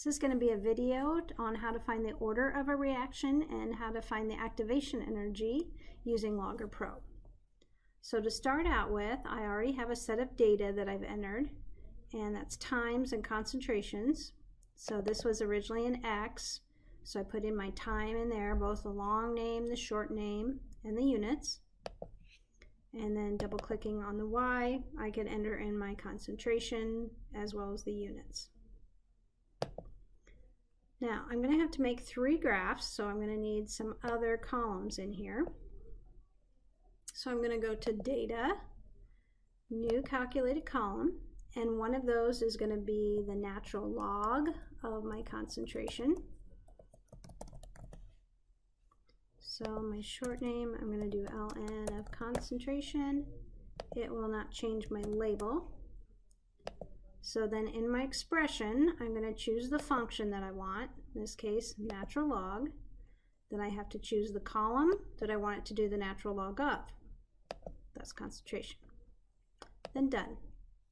This is going to be a video on how to find the order of a reaction and how to find the activation energy using Logger Pro. So to start out with, I already have a set of data that I've entered, and that's times and concentrations. So this was originally an X, so I put in my time in there, both the long name, the short name, and the units. And then double clicking on the Y, I can enter in my concentration as well as the units. Now, I'm going to have to make 3 graphs, so I'm going to need some other columns in here. So I'm going to go to Data, New Calculated Column, and one of those is going to be the natural log of my concentration. So my short name, I'm going to do ln of concentration. It will not change my label. So then in my expression, I'm going to choose the function that I want, in this case, natural log. Then I have to choose the column that I want it to do the natural log of. That's concentration. Then done.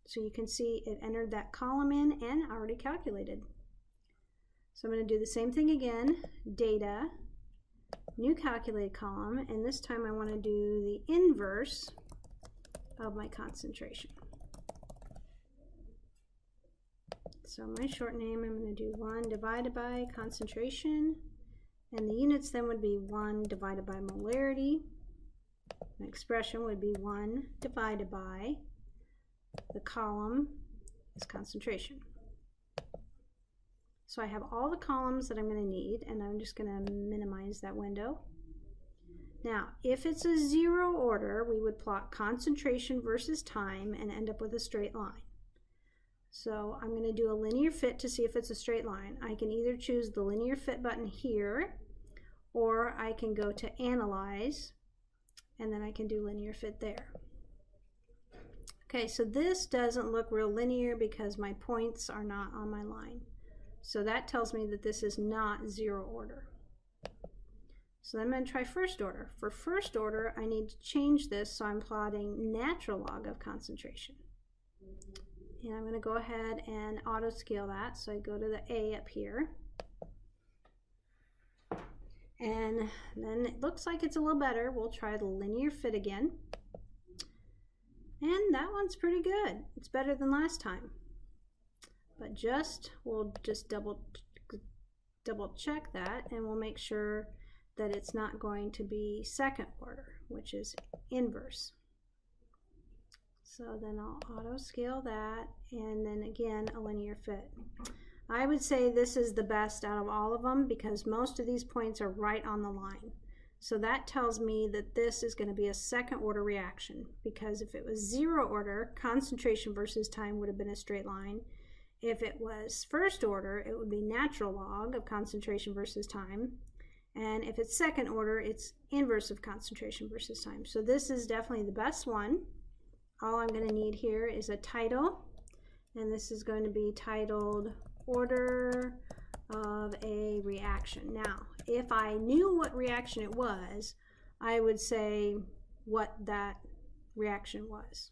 So you can see it entered that column in and already calculated. So I'm going to do the same thing again, data, new calculated column, and this time I want to do the inverse of my concentration. So my short name, I'm going to do 1 divided by concentration, and the units then would be 1 divided by molarity. My expression would be 1 divided by the column is concentration. So I have all the columns that I'm going to need, and I'm just going to minimize that window. Now, if it's a 0 order, we would plot concentration versus time and end up with a straight line. So I'm going to do a linear fit to see if it's a straight line. I can either choose the linear fit button here, or I can go to Analyze, and then I can do linear fit there. Okay, so this doesn't look real linear because my points are not on my line. So that tells me that this is not 0 order. So then I'm going to try first order. For first order, I need to change this, so I'm plotting natural log of concentration. And I'm going to go ahead and auto scale that. So I go to the A up here. And then it looks like it's a little better. We'll try the linear fit again. And that one's pretty good. It's better than last time. But we'll just double check that, and we'll make sure that it's not going to be second order, which is inverse. So then I'll auto scale that, and then again a linear fit. I would say this is the best out of all of them because most of these points are right on the line. So that tells me that this is going to be a second order reaction, because if it was 0 order, concentration versus time would have been a straight line. If it was first order, it would be natural log of concentration versus time. And if it's second order, it's inverse of concentration versus time. So this is definitely the best one. All I'm going to need here is a title, and this is going to be titled Order of a Reaction. Now, if I knew what reaction it was, I would say what that reaction was.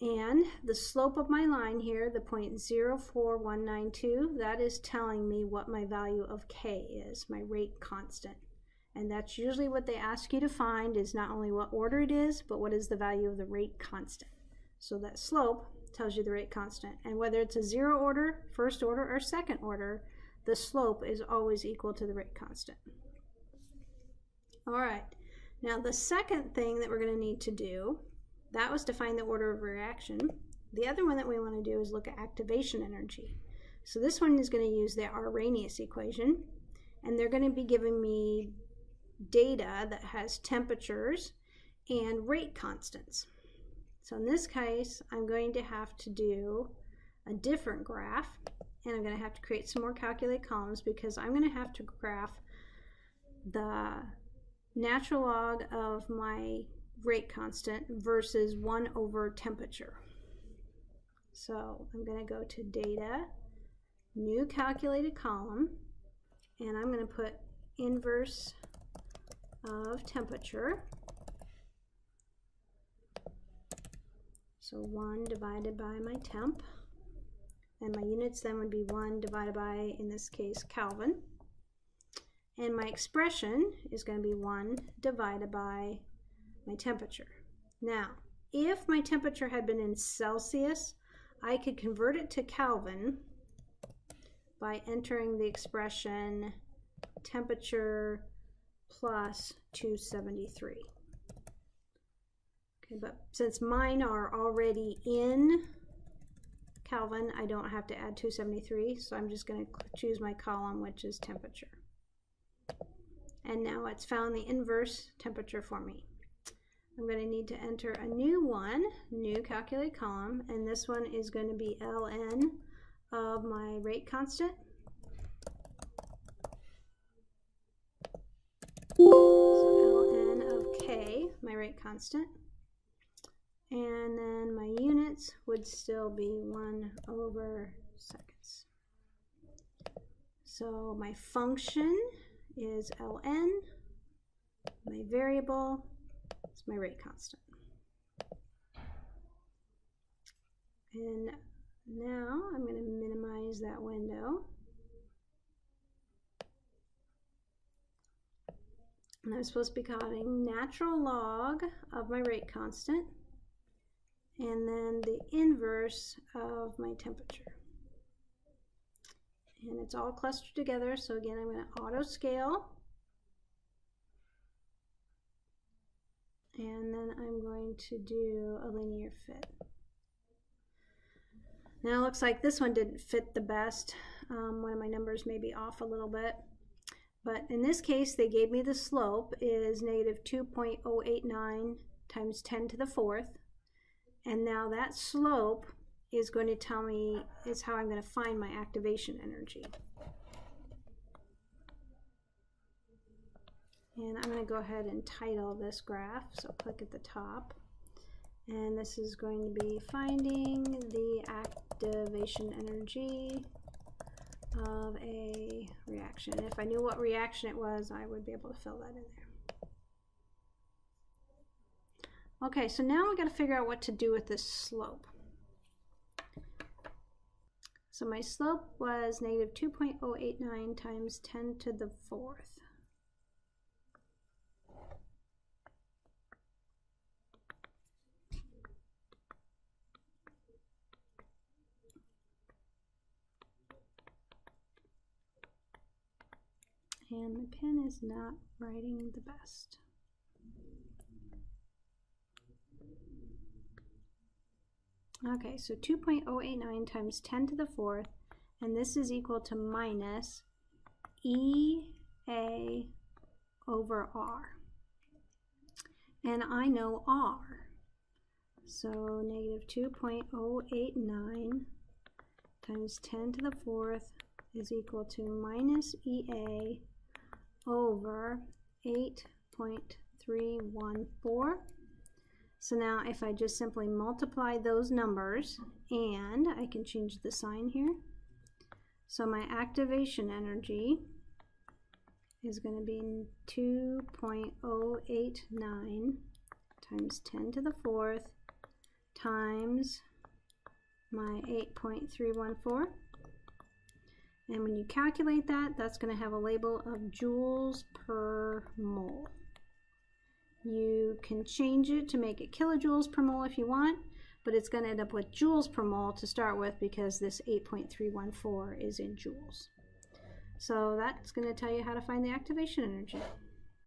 And the slope of my line here, the 0.04192, that is telling me what my value of K is, my rate constant. And that's usually what they ask you to find, is not only what order it is, but what is the value of the rate constant. So that slope tells you the rate constant. And whether it's a 0 order, first order, or second order, the slope is always equal to the rate constant. All right, now the second thing that we're going to need to do, that was to find the order of reaction. The other one that we want to do is look at activation energy. So this one is going to use the Arrhenius equation, and they're going to be giving me data that has temperatures and rate constants. So in this case, I'm going to have to do a different graph, and I'm going to have to create some more calculated columns because I'm going to have to graph the natural log of my rate constant versus 1 over temperature. So I'm going to go to Data, New Calculated Column, and I'm going to put inverse of temperature. So 1 divided by my temp. and my units then would be 1 divided by, in this case, Kelvin. And my expression is going to be 1 divided by my temperature. Now, if my temperature had been in Celsius, I could convert it to Kelvin by entering the expression temperature plus 273. Okay, but since mine are already in Kelvin, I don't have to add 273, so I'm just going to choose my column, which is temperature. And now it's found the inverse temperature for me. I'm going to need to enter a new calculate column, and this one is going to be ln of my rate constant. So ln of K, my rate constant. And then my units would still be 1/seconds. So my function is ln, my variable is my rate constant. And now I'm going to minimize that window. And I'm supposed to be calling natural log of my rate constant and then the inverse of my temperature. And it's all clustered together, so again I'm going to auto scale, and then I'm going to do a linear fit. Now it looks like this one didn't fit the best. One of my numbers may be off a little bit, but in this case they gave me the slope is negative 2.089 times 10 to the 4th, and now that slope is going to tell me is how I'm going to find my activation energy. And I'm going to go ahead and title this graph, so click at the top, and this is going to be finding the activation energy of a reaction. And if I knew what reaction it was, I would be able to fill that in there. Okay, so now we got to figure out what to do with this slope. So my slope was negative 2.089 times 10 to the 4th. And my pen is not writing the best. Okay, so 2.089 times 10 to the 4th, and this is equal to minus EA over R. And I know R. So negative 2.089 times 10 to the 4th is equal to minus EA over 8.314. So now if I just simply multiply those numbers, and I can change the sign here. So my activation energy is going to be 2.089 times 10 to the 4th times my 8.314. And when you calculate that, that's going to have a label of joules per mole. You can change it to make it kilojoules per mole if you want, but it's going to end up with joules per mole to start with because this 8.314 is in joules. So that's going to tell you how to find the activation energy.